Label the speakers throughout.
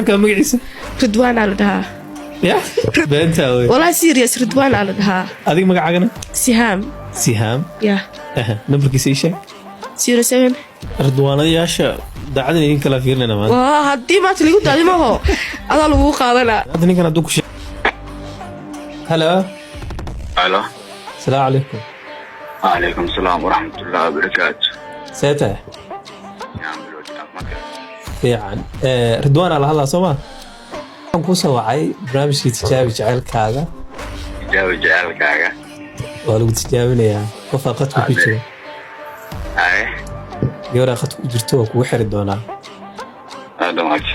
Speaker 1: صاحبك مقعيسة
Speaker 2: رضوان على دها
Speaker 1: يا بنتاوي
Speaker 2: والله سيريس رضوان على دها
Speaker 1: هذيك مقعقنا
Speaker 2: سهام يا
Speaker 1: نمبرك شيء
Speaker 2: 07
Speaker 1: رضوان يا شا دعني إنك لا فيرنا ما
Speaker 2: هدي ما تلقوا دالي ما هو هذا لو قادنا
Speaker 1: هذا كان دوك شيء هلا
Speaker 3: الو
Speaker 1: السلام عليكم
Speaker 3: وعليكم السلام ورحمة الله وبركاته
Speaker 1: سيته
Speaker 3: يا عم بالوجه مكان
Speaker 1: في عن رضوان على الله سما كان كوسا وعي برامج تجابي جعلكaaga
Speaker 3: تجابي جعلكaaga
Speaker 1: waa lagu tijaabinayaa qof qadku ku jiro
Speaker 3: ay
Speaker 1: gabadha qadku ku jirto oo kugu xiri doonaa
Speaker 3: hada maaj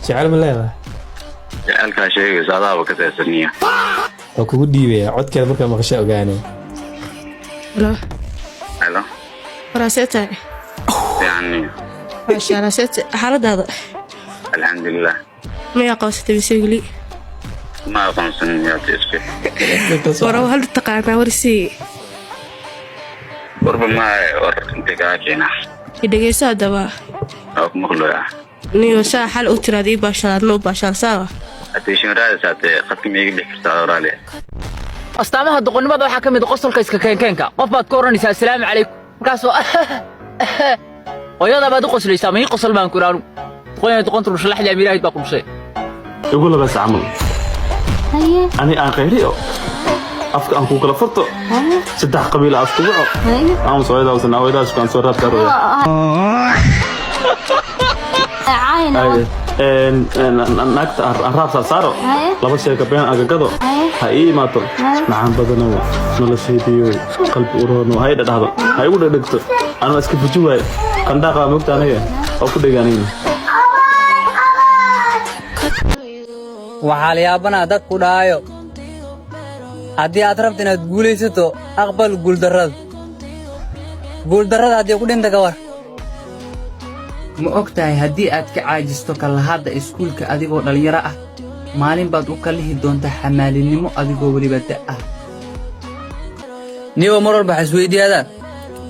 Speaker 1: jacayl ma leedahay
Speaker 3: jacalka sheegay saadaaba ka taasaniya
Speaker 1: oo kugu dhiibaya codkeeda marka maqasho ogaanay
Speaker 3: halo
Speaker 2: فراسيتها
Speaker 3: يعني
Speaker 2: ما شاء الله ست حالة هذا
Speaker 3: الحمد لله
Speaker 2: ما يقاس تبي
Speaker 3: ما أقنصن يا تسبي
Speaker 2: ورا هل تقعنا ورسي
Speaker 3: ربما انت كاكينا
Speaker 2: إذا جيسا دوا
Speaker 3: أو مخلوع
Speaker 2: نيو سا حال أترادي باشا نو باشا سوا
Speaker 3: أتيشن رأي ساتي ختم يجي كرتاور عليه
Speaker 4: أستعملها دقون ما ضحك من قصة الكيس كينكا قف كورني السلام عليكم كاسو ويلا بعد قصة الإسلامي قصة المانكورانو تقولين تقنطر مش لحد أميرها يتبقى شيء
Speaker 5: يقول له بس عمل أنا غيري أفك أنكو كلا فرطو سدح قبيلة أفتوعه أنا صويدا وسنا ويدا شو كان صورات كروي عين نكت الراب صاروا لما شيء كبيان أجدده هاي ما تو نعم بدنا نلا شيء بيو قلب أورانو هاي ده هذا هاي وده دكتور أنا أسكت بجوا كندا كامل تانية أو كده جانين
Speaker 4: waxaa la yaabana dad ku dhaayo haddii aad rabto inaad guulaysato aqbal guuldarrada haddii ku dhinta ka war ma ogtahay haddii aad ka caajisto kalahadda iskuulka adigoo dhalinyaro ah maalin baad u kalihi doontaa xamaalinimo adigoo weliba da'ah niba mar walba xisweydiyaadaan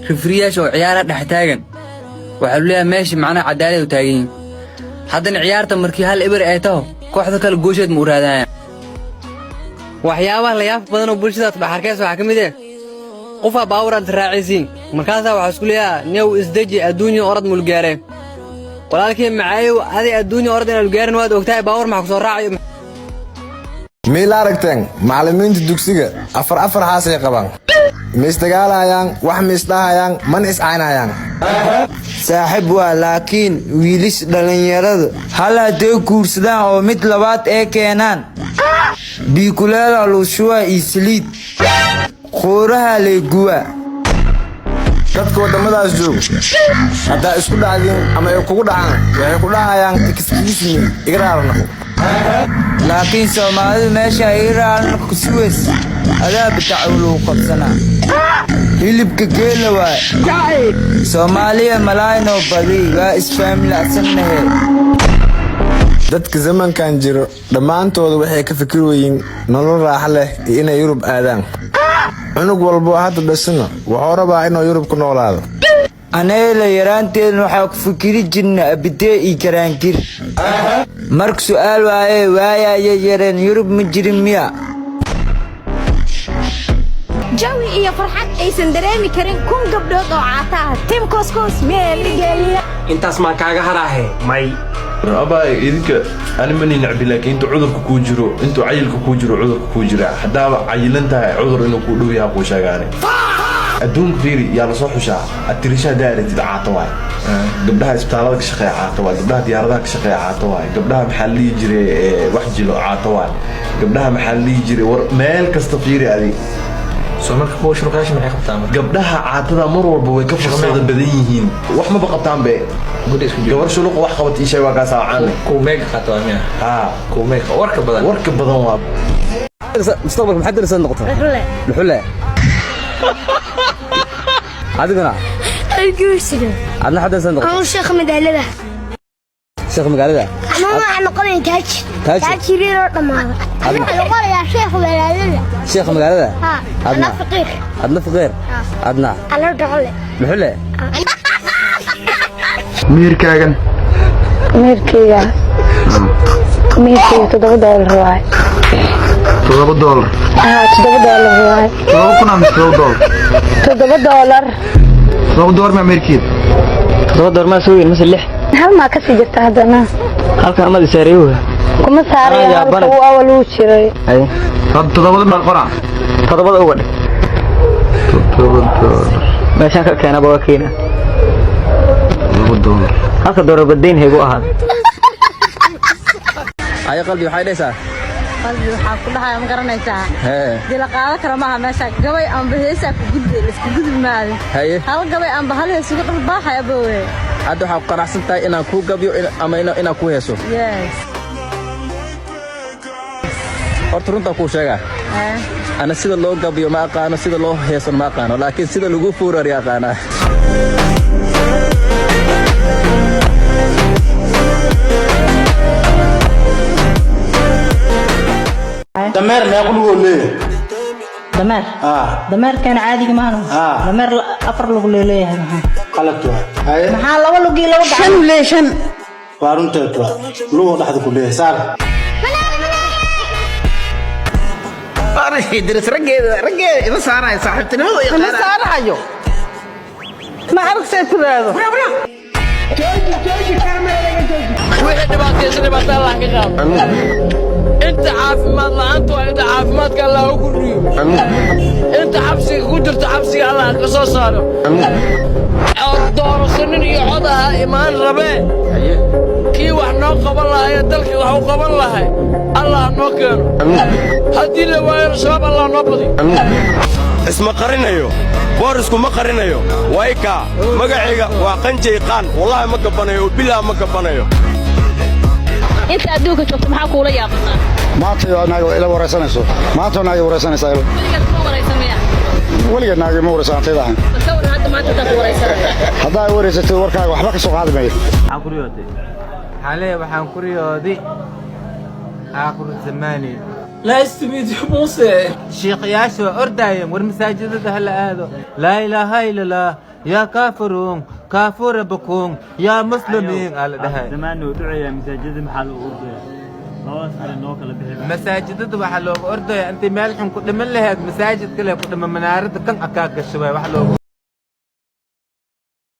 Speaker 4: rifriyaasha oo ciyaara dhex taagan waxaa leeyahay meesha macnaha cadaalad u taagan yihiin haddana ciyaarta markii hal eber ay taho kooxda kale goosheed ma u raadayaan waxyaabaha la yaab badan oo bulshada dhaxarkeys waxa kamid ah qofa baawran raacisiin markaas waxa isku leeyahay neew isdaji adduunyo orad mulgaare walaalkii macaayo adi adduunyo orad inuu gaarin waad ogtahay baawar ma ku soo raacayo
Speaker 6: meel aragteen macallimiinta dugsiga afar haasay qabaan مستقالهايان wax misdahayaan man iscaynayaan
Speaker 7: saaxib waa laakiin wiilish dhalinyarada hal haday guursadaan oo mid labaad ee keenaan biikuleela luushuwa isliid qooraha leeguwa
Speaker 6: dadka wadamadaas joog hadaa isku dhacdin ama ay kugu dhacaan waxay ku dhahayaan excuse me igraarna
Speaker 7: laakiin Soomaalidu meesha iiraan ku suweys adaa bitacawlu qabsana hilibka geela waa Soomaaliya malaayno badi waa isfaamil asanahay
Speaker 6: dadka zamankan jiro dhamaantooda waxay ka fikirooyin nolol raaxo leh inay Yurub aadaan cunug walba hadda dhasana wuxuu rabaa inuu Yurub ku noolaado
Speaker 7: أنا يرانتين وحاك فكري جنة أبدي إيكرانكير مارك سؤال وايا يجرين يورب مجرمية
Speaker 8: جوي إيا فرحات أيسن درامي كرين كون قبضوط وعاتاها تيم كوسكوس ميلي جالية
Speaker 9: انت اسمع كاغا هراهي ماي
Speaker 5: أبا إذنك أنا ماني نعبي لك أنتو عذرك كوجرو أنتو عيلك كوجرو عذرك كوجرا حدا عيلنتها عذر إنو كودو يا أبو شاغاني أدون كثير يا لصوح وشاع التريشة داري تدعاتواي قبلها إسبتالاتك شقيا عاتواي قبلها دياراتك شقيا عاتواي قبلها محلي يجري واحد جلو عاتواي قبلها محلي يجري مال كستفيري هذه
Speaker 9: سومرك هو شنو قاش معي قبطان
Speaker 5: قبلها عاتدا مرور بوي كفر صيدا بديهين wax ma baqabtaan be gabar shuluq wax qabat ishay waa ka saacaan
Speaker 9: ku meeg qatwaamiya ku meeg warka
Speaker 5: badan waa
Speaker 4: mustaqbalka maxad dirsan noqoto luxule عادنا
Speaker 8: الجوسية
Speaker 4: عادنا حدا صندوق
Speaker 8: أنا شيخ مقالة
Speaker 4: شيخ مقالة
Speaker 8: أنا قلنا تاج ريرو ما أنا قال يا شيخ مقالة
Speaker 4: شيخ مقالة
Speaker 8: أنا فقير
Speaker 4: عادنا
Speaker 8: أنا دعوة
Speaker 4: محلة
Speaker 10: ميركاغن
Speaker 8: ميركيga $7 waay
Speaker 6: $7
Speaker 8: $7 waay
Speaker 6: $7 ma meerkeed
Speaker 4: $7 ما سوي مثل لح
Speaker 8: hal ma ka sii jirta hadana
Speaker 4: halkan ama disaariyo
Speaker 8: kuma saaraya halka uu awal uu jiray
Speaker 4: ay
Speaker 6: $7 ma qora
Speaker 4: $7 uga dhig $7 meeshan ka keenaba waa keena $7 halka dooro badeen heego ahaad ay qalbi waxay dhaysaa
Speaker 2: qalbi waxa ku dhahay ma garanaysaa
Speaker 4: dila
Speaker 2: qaada kara maaha meesha gabay aan baheesa ku gudbay isku gudbi maaday hal gabay aan bahal heeso ku qalbaaxay aboowe
Speaker 4: hadda waxa qaracsan tahay inaan ku gabiyo ama inaan ku heeso
Speaker 2: yes
Speaker 4: horta runta ku sheega ana sida loo gabiyo ma aqaano sida loo heeso ma aqaano laakiin sida lagu fuurariyo aqaana
Speaker 10: دمر ما يقولوا ليه
Speaker 2: دمر دمر كان عادي كمان دمر أفر لو ليه
Speaker 10: قلبتها هاي
Speaker 2: محل أول لو جيل شن ليه شن
Speaker 10: وارون تطلع لو لحد كله صار
Speaker 9: أنا درس رجع إذا صار يا صاحبتنا
Speaker 2: إذا صار حاجة ما أعرف سيفرادو
Speaker 11: وحده بقى الله كقام انت عافماد لا انت وانت عافماد قال الله كوريو انت حبسي قدرت حبسي الله كسو صارو دور سنين يقعدها ايمان ربي كي wax noo qaban lahay dalka wax u qaban lahay Allah noo keeno hadii la waayo sabab Allah noo badi
Speaker 12: isma qarinayo boorisku ma qarinayo wayka magaciga waa qanjay qaan wallahi ma gabanayo bilaa ma gabanayo
Speaker 2: inta adduunka joogto maxaa kuula yaabnaa
Speaker 10: maanta anaga ila waraysanayso maanta anaga waraysanaysa waliga anaga ma waraysanaysaa hadda ay waraysatay warkaaga waxba ka soo qaadi maayo
Speaker 13: waxaan ku riyooday xalee waxaan ku riyooday aakhir zamani
Speaker 1: لا استميت موسى
Speaker 13: شيخ ياشو أردايم والمساجد هلا هذا لا إله إلا الله يا كافرون كافر بكون يا مسلمين على ده
Speaker 14: زمان ودعي مساجد محل أردايم
Speaker 13: مساجد محل أردايم أنت مالكم كل من لهك مساجد كلها كل من منارد كم أكاك الشباب محل